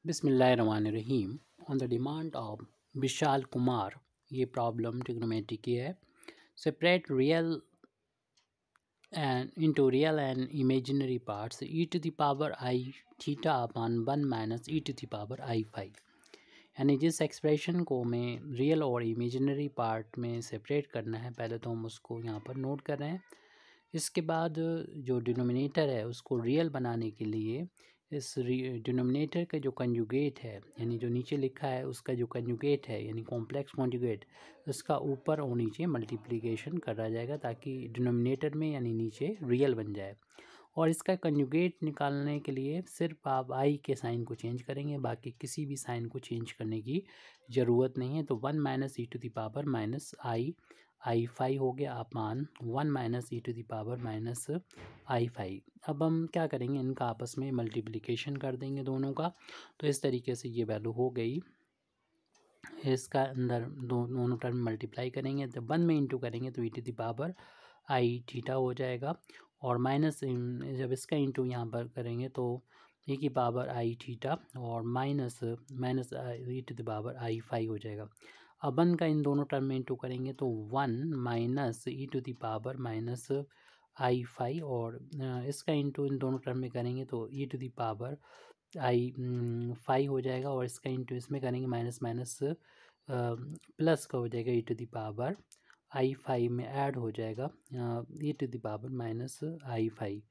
बिस्मिल्लाहिर्रहमानिर्रहीम। On the demand of Vishal Kumar, ये problem trigonometry की है। Separate real and into real and imaginary parts e to the power i theta upon 1 minus e to the power i five. यानी जिस expression को हमें real और imaginary part में separate करना है, पहले तो हम उसको यहाँ पर नोट कर रहे हैं। इसके बाद जो डिनोमिनेटर है उसको रियल बनाने के लिए इस डिनोमिनेटर का जो कंजुगेट है, यानी जो नीचे लिखा है उसका जो कंजुगेट है यानी कॉम्प्लेक्स कॉन्जुगेट, उसका ऊपर और नीचे मल्टीप्लिकेशन करा जाएगा ताकि डिनोमिनेटर में यानी नीचे रियल बन जाए। और इसका कंजुगेट निकालने के लिए सिर्फ आप आई के साइन को चेंज करेंगे, बाकी किसी भी साइन को चेंज करने की ज़रूरत नहीं है। तो 1 minus e to the power minus i five हो गया upon 1 minus e to the power minus i five. अब हम क्या करेंगे, इनका आपस में मल्टीप्लिकेशन कर देंगे दोनों का। तो इस तरीके से ये वैल्यू हो गई। इसका अंदर दोनों टर्म मल्टीप्लाई करेंगे तो 1 में इंटू करेंगे तो e to the power i theta हो जाएगा। और माइनस जब इसका इंटू यहाँ पर करेंगे तो ई की पावर आई थीटा और minus minus e to the power i five हो जाएगा। अब 1 का इन दोनों टर्म में इंटू करेंगे तो 1 minus e to the power minus i five और इसका इंटू इन दोनों टर्म में करेंगे तो e to the power i five हो जाएगा। और इसका इंटू इसमें करेंगे माइनस माइनस प्लस का हो जाएगा, e to the power i five में ऐड हो जाएगा e to the power minus i five.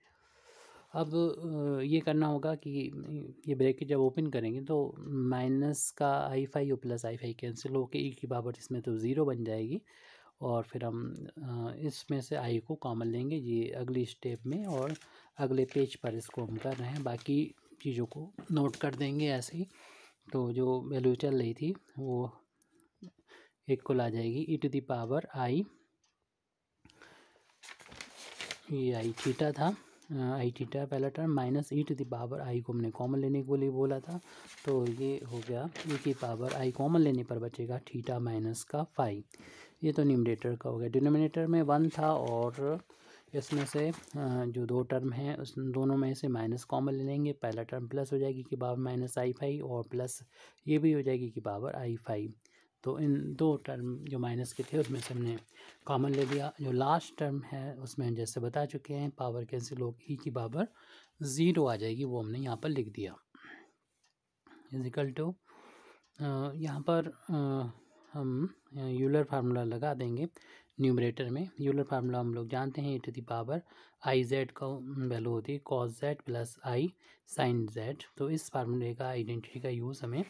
अब ये करना होगा कि ये ब्रैकेट जब ओपन करेंगे तो माइनस का आई फाइव और प्लस आई फाइव कैंसिल होकर ई की पावर इसमें तो ज़ीरो बन जाएगी। और फिर हम इसमें से आई को कॉमन लेंगे, ये अगली स्टेप में और अगले पेज पर इसको हम कर रहे हैं। बाकी चीज़ों को नोट कर देंगे ऐसे ही। तो जो वैल्यू चल रही थी वो इक्वल आ जाएगी e to the power i, ये आई थीटा था, आई थीटा पहला term minus e to the power i को हमने कॉमन लेने के लिए बोला था। तो ये हो गया ई की पावर आई कॉमन लेने पर बचेगा थीटा माइनस का फाइव। ये तो न्यूमरेटर का हो गया। डिनोमिनेटर में 1 था और इसमें से जो दो टर्म हैं उस दोनों में से माइनस कॉमन ले लेंगे। पहला टर्म प्लस हो जाएगी कि पावर माइनस आई फाइव और प्लस ये भी हो जाएगी कि पावर आई फाइव। तो इन दो टर्म जो माइनस के थे उसमें से हमने कॉमन ले लिया। जो लास्ट टर्म है उसमें जैसे बता चुके हैं पावर कैंसिल होगी, ई की पावर ज़ीरो आ जाएगी, वो हमने यहाँ पर लिख दिया इजिकल टू यहाँ पर हम यूलर फार्मूला लगा देंगे न्यूमरेटर में। यूलर फार्मूला हम लोग जानते हैं, e to the power i z का वैल्यू होती है cos z plus i sine z. तो इस फार्मूले का आइडेंटिटी का यूज़ हमें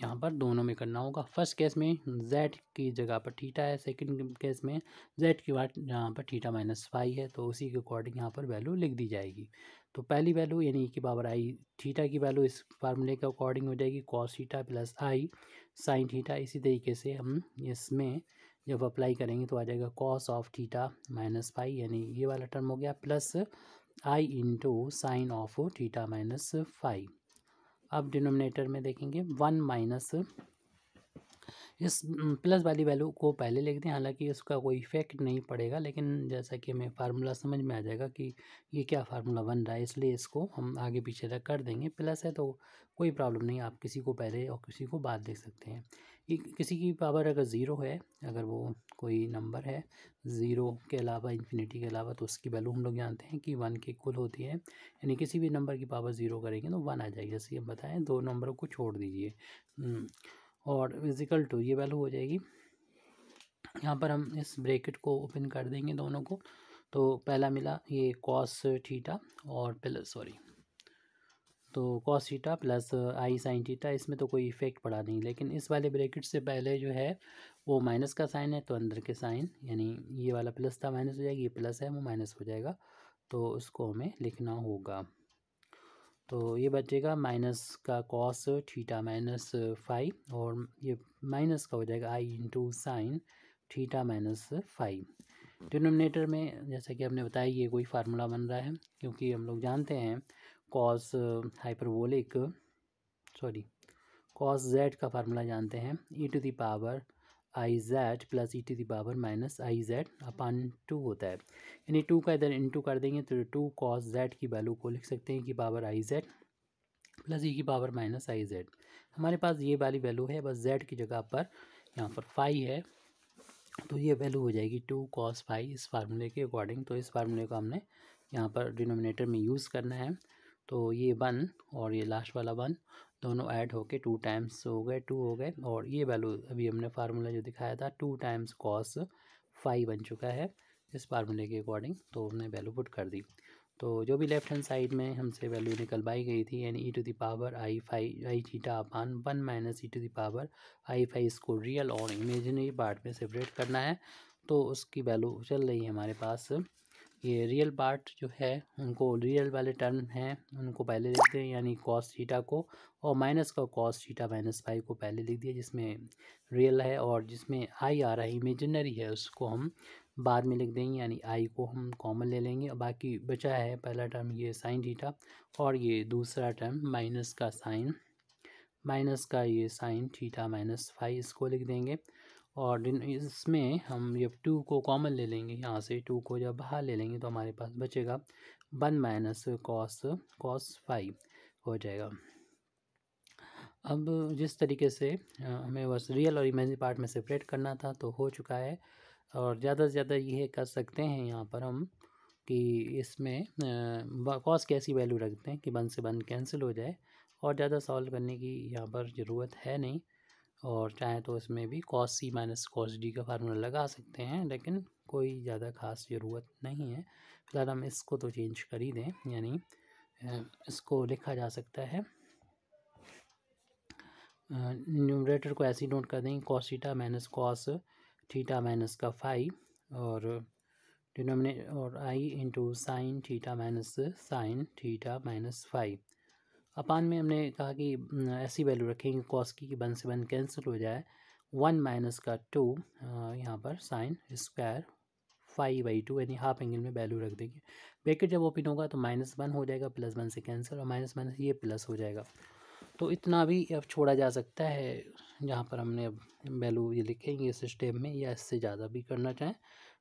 यहाँ पर दोनों में करना होगा। फर्स्ट केस में जेड की जगह पर थीटा है, सेकंड केस में जेड की बात यहाँ पर थीटा माइनस फाइव है, तो उसी के अकॉर्डिंग यहाँ पर वैल्यू लिख दी जाएगी। तो पहली वैल्यू यानी की पावर आई थीटा की वैल्यू इस फार्मूले के अकॉर्डिंग हो जाएगी cos theta plus i sine theta. इसी तरीके से हम इसमें जब अप्लाई करेंगे तो आ जाएगा cos of theta minus five, यानी ये वाला टर्म हो गया, plus I into sine of theta minus five. अब डिनोमिनेटर में देखेंगे 1 माइनस इस प्लस वाली वैल्यू को पहले लिख दें, हालांकि इसका कोई इफेक्ट नहीं पड़ेगा, लेकिन जैसा कि हमें फार्मूला समझ में आ जाएगा कि ये क्या फार्मूला बन रहा है, इसलिए इसको हम आगे पीछे तक कर देंगे। प्लस है तो कोई प्रॉब्लम नहीं, आप किसी को पहले और किसी को बाद लिख सकते हैं। किसी की पावर अगर ज़ीरो है, अगर वो कोई नंबर है ज़ीरो के अलावा इन्फिनिटी के अलावा, तो उसकी वैल्यू हम लोग जानते हैं कि 1 के इक्वल होती है। यानी किसी भी नंबर की पावर ज़ीरो करेंगे तो 1 आ जाएगी। जैसे हम बताएं, दो नंबरों को छोड़ दीजिए और इजिकल टू ये वैल्यू हो जाएगी। यहाँ पर हम इस ब्रैकेट को ओपन कर देंगे दोनों को। तो पहला मिला ये कॉस थीटा और प्लस तो cos theta plus i sine theta, इसमें तो कोई इफेक्ट पड़ा नहीं, लेकिन इस वाले ब्रैकेट से पहले जो है वो माइनस का साइन है, तो अंदर के साइन यानी ये वाला प्लस था माइनस हो जाएगी, ये प्लस है वो माइनस हो जाएगा, तो उसको हमें लिखना होगा। तो ये बचेगा माइनस का कॉस थीटा माइनस फाइव और ये माइनस का हो जाएगा i into sine theta minus five. Denominator में जैसा कि हमने बताया ये कोई फार्मूला बन रहा है, क्योंकि हम लोग जानते हैं कॉस हाइपरबोलिक कॉस जेड का फार्मूला जानते हैं, e to the power i z plus e to the power minus i z upon two होता है। यानी टू का इधर इंटू कर देंगे तो टू कॉस जेड की वैल्यू को लिख सकते हैं कि पावर आई जेड प्लस ई की पावर माइनस आई जेड। हमारे पास ये वाली वैल्यू है, बस जेड की जगह पर यहाँ पर फाई है, तो ये वैल्यू हो जाएगी 2 cos फाई इस फार्मूले के अकॉर्डिंग। तो इस फार्मूले को हमने यहाँ पर डिनोमिनेटर में यूज़ करना है। तो ये 1 और ये लास्ट वाला 1 दोनों ऐड होके 2 टाइम्स हो गए, 2 हो गए, और ये वैल्यू अभी हमने फार्मूला जो दिखाया था 2 टाइम्स cos फाई बन चुका है इस फार्मूले के अकॉर्डिंग। तो हमने वैल्यू पुट कर दी। तो जो भी लेफ्ट हैंड साइड में हमसे वैल्यू निकलवाई गई थी, यानी e to the power i phi i theta upon 1 minus e to the power i phi, इसको रियल और इमेजिनरी पार्ट में सेपरेट करना है। तो उसकी वैल्यू चल रही है हमारे पास। ये रियल पार्ट जो है उनको, रियल वाले टर्म हैं उनको पहले लिखते हैं, यानी कॉस थीटा को, और माइनस का कॉस थीटा माइनस फाई को पहले लिख दिया जिसमें रियल है, और जिसमें आई आ रहा है इमेजिनरी है उसको हम बाद में लिख देंगे, यानी आई को हम कॉमन ले लेंगे। और बाकी बचा है पहला टर्म ये साइन थीटा, और ये दूसरा टर्म माइनस का साइन, माइनस का ये साइन थीटा माइनस फाई, इसको लिख देंगे। और इसमें हम जब 2 को कॉमन ले लेंगे, यहाँ से 2 को जब बाहर ले लेंगे तो हमारे पास बचेगा 1 माइनस कॉस फाई हो जाएगा। अब जिस तरीके से हमें बस रियल और इमेजिनरी पार्ट में सेपरेट करना था तो हो चुका है। और ज़्यादा से ज़्यादा ये कर सकते हैं यहाँ पर हम कि इसमें कॉस की ऐसी वैल्यू रखते हैं कि 1 से 1 कैंसिल हो जाए, और ज़्यादा सॉल्व करने की यहाँ पर ज़रूरत है नहीं। और चाहे तो इसमें भी कॉस सी माइनस कॉस डी का फार्मूला लगा सकते हैं, लेकिन कोई ज़्यादा खास ज़रूरत नहीं है। फिलहाल हम इसको तो चेंज कर ही दें, यानी इसको लिखा जा सकता है, न्यूमरेटर को ऐसे ही नोट कर देंगे cos theta minus cos theta minus का फाई, और डिनोमिनेटर और i into sine theta minus sine theta minus phi. Upon में हमने कहा कि ऐसी वैल्यू रखेंगे कॉस की 1 से 1 कैंसिल हो जाए, 1 माइनस का 2 यहाँ पर साइन स्क्वायर फाई बाई 2, यानी हाफ एंगल में वैल्यू रख देंगे। ब्रैकेट जब ओपन होगा तो -1 हो जाएगा, +1 से कैंसिल, और माइनस माइनस ये प्लस हो जाएगा। तो इतना भी अब छोड़ा जा सकता है, जहाँ पर हमने अब वैल्यू ये लिखेंगे इस स्टेप में, या इससे ज़्यादा भी करना चाहें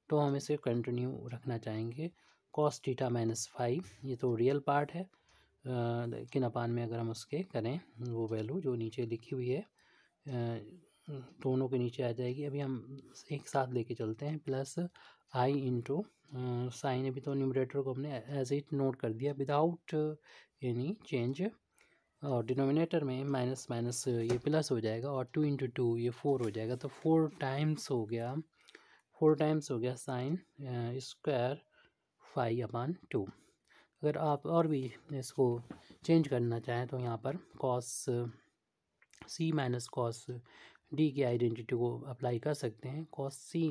तो हम इसे कंटिन्यू रखना चाहेंगे। कॉस थीटा माइनस फाई ये तो रियल पार्ट है, लेकिन अपान में अगर हम उसके करें वो वैल्यू जो नीचे लिखी हुई है दोनों के नीचे आ जाएगी। अभी हम एक साथ लेके चलते हैं, प्लस आई इंटू साइन, अभी तो न्यूमरेटर को हमने एज इट नोट कर दिया विदाउट एनी चेंज, और डिनोमिनेटर में माइनस माइनस ये प्लस हो जाएगा, और 2 इंटू 2 ये 4 हो जाएगा, तो 4 टाइम्स हो गया, 4 टाइम्स हो गया साइन स्क्वायर फाई अपान 2। अगर आप और भी इसको चेंज करना चाहें तो यहाँ पर कॉस सी माइनस कॉस डी की आइडेंटिटी को अप्लाई कर सकते हैं। कॉस सी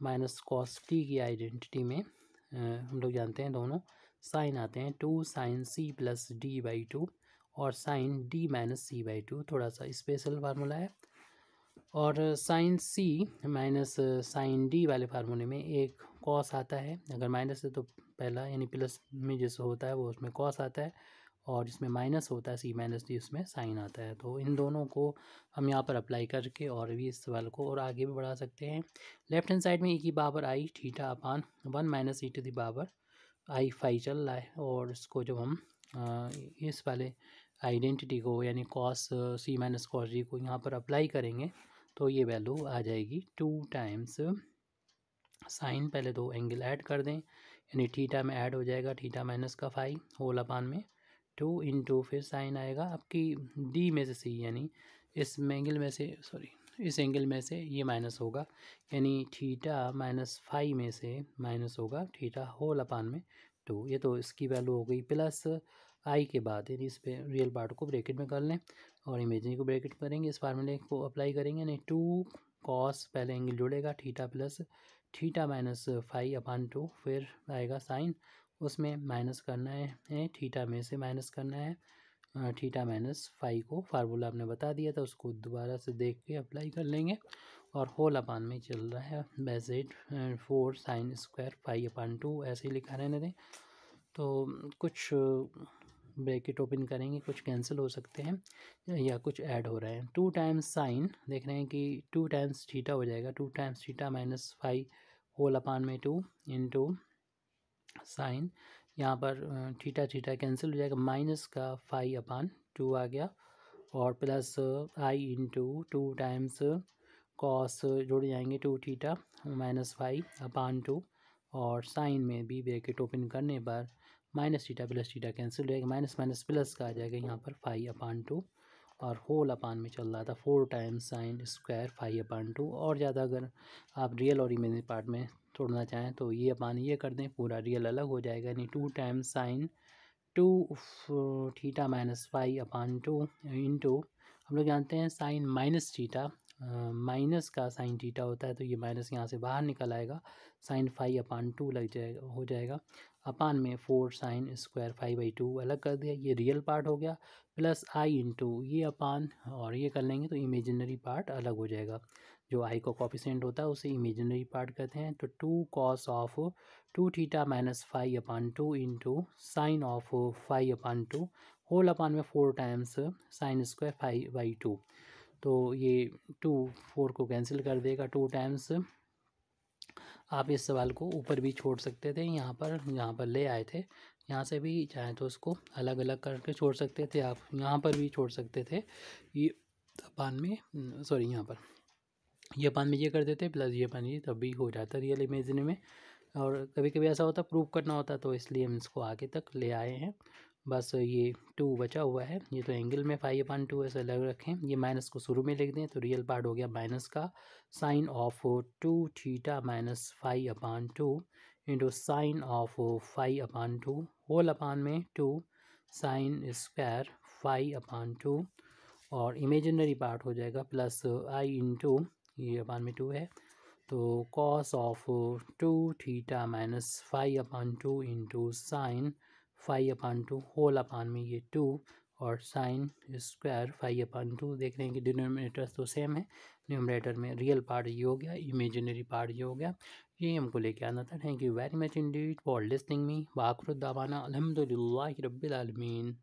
माइनस कॉस टी की आइडेंटिटी में हम लोग जानते हैं दोनों साइन आते हैं, 2 sine D plus D by 2 और sine D minus C by 2, थोड़ा सा स्पेशल फार्मूला है। और sine C minus sine D वाले फार्मूले में एक कॉस आता है, अगर माइनस है तो पहला, यानी प्लस में जैसे होता है वो उसमें कॉस आता है, और जिसमें माइनस होता है सी माइनस डी उसमें साइन आता है। तो इन दोनों को हम यहाँ पर अप्लाई करके और भी इस सवाल को और आगे भी बढ़ा सकते हैं। लेफ्ट हैंड साइड में ई की power i theta upon 1 minus e to the power i phi चल रहा है, और इसको जब हम इस वाले आइडेंटिटी को यानी कॉस सी माइनस कॉस डी को यहाँ पर अप्लाई करेंगे तो ये वैल्यू आ जाएगी 2 टाइम्स साइन, पहले दो एंगल ऐड कर दें, यानी थीटा में ऐड हो जाएगा थीटा माइनस का फाई होल अपान में 2 इंटू फिर साइन आएगा आपकी डी में से सी, यानी इस एंगल में से इस एंगल में से ये माइनस होगा, यानी थीटा माइनस फाई में से माइनस होगा थीटा होल अपान में 2। ये तो इसकी वैल्यू हो गई प्लस आई के बाद, यानी इस पे रियल पार्ट को ब्रैकेट में कर लें और इमेजिनरी को ब्रैकेट करेंगे, इस फार्मूले को अप्लाई करेंगे, यानी 2 कॉस पहले एंगल जुड़ेगा theta plus theta minus phi upon 2, फिर आएगा साइन, उसमें माइनस करना है थीटा में से माइनस करना है थीटा माइनस फाई को, फार्मूला आपने बता दिया था उसको दोबारा से देख के अप्लाई कर लेंगे, और होल अपान में चल रहा है वैसे 4 साइन स्क्वायर फाई अपान 2 ऐसे ही लिखा रहने दें। तो कुछ ब्रैकेट ओपन करेंगे, कुछ कैंसिल हो सकते हैं या कुछ ऐड हो रहे हैं। 2 टाइम्स साइन देख रहे हैं कि 2 टाइम्स थीटा हो जाएगा, 2 times theta minus phi whole upon में 2 इंटू साइन, यहाँ पर थीटा थीटा कैंसिल हो जाएगा, माइनस का फाई अपान 2 आ गया, और प्लस आई इंटू 2 टाइम्स कॉस जुड़ जाएंगे 2 थीटा माइनस 5/2, और साइन में भी ब्रैकेट ओपन करने पर minus theta plus theta cancel हो जाएगा, माइनस माइनस प्लस का आ जाएगा यहाँ पर 5/2, और होल अपान में चल रहा था 4 टाइम्स साइन स्क्वायर 5/2। और ज़्यादा अगर आप रियल और इमेजिनरी पार्ट में तोड़ना चाहें तो ये अपान ये कर दें, पूरा रियल अलग हो जाएगा, यानी 2 times sign 2 theta minus 5/2 into, हम लोग जानते हैं साइन माइनस थीटा माइनस का साइन थीटा होता है, तो ये माइनस यहाँ से बाहर निकल आएगा, साइन 5/2 लग जाएगा, हो जाएगा, अपान में 4 साइन स्क्वायर 5/2 अलग कर दिया, ये रियल पार्ट हो गया, प्लस आई इंटू ये अपान और ये कर लेंगे तो इमेजिनरी पार्ट अलग हो जाएगा, जो आई का कॉफिशेंट होता है उसे इमेजिनरी पार्ट कहते हैं। तो 2 cos of 2 theta minus 5/2 into sine of 5/2 whole upon में 4 टाइम्स साइन स्क्वायर 5/2, तो ये 2 4 को कैंसिल कर देगा, 2 टाइम्स। आप इस सवाल को ऊपर भी छोड़ सकते थे, यहाँ पर ले आए थे, यहाँ से भी चाहें तो उसको अलग अलग करके छोड़ सकते थे, आप यहाँ पर भी छोड़ सकते थे, ये अपान में सॉरी यहाँ पर ये अपान में ये कर देते प्लस ये अपान ये, तब भी हो जाता रियल इमेजिनरी में। और कभी कभी ऐसा होता प्रूव करना होता, तो इसलिए हम इसको आगे तक ले आए हैं। बस ये 2 बचा हुआ है, ये तो एंगल में 5/2 ऐसे अलग रखें, ये माइनस को शुरू में लिख दें, तो रियल पार्ट हो गया माइनस का sine of 2 theta minus 5/2 into sine of 5/2 whole upon में 2 साइन स्क्वायर 5/2, और इमेजिनरी पार्ट हो जाएगा प्लस आई इंटू ये अपान में 2 है, तो cos of 2 theta minus 5/2 into sine 5/2 whole upon में ये 2 और साइन स्क्वायर 5/2। देख रहे हैं कि डिनोमिनेटर्स तो सेम है, न्यूमरेटर में रियल पार्ट ये हो गया, इमेजिनरी पार्ट ये हो गया, ये हमको लेके आना था। Thank you very much indeed for listening me, वाखिर दावाना अल्हम्दुलिल्लाहि रब्बिल आलमीन।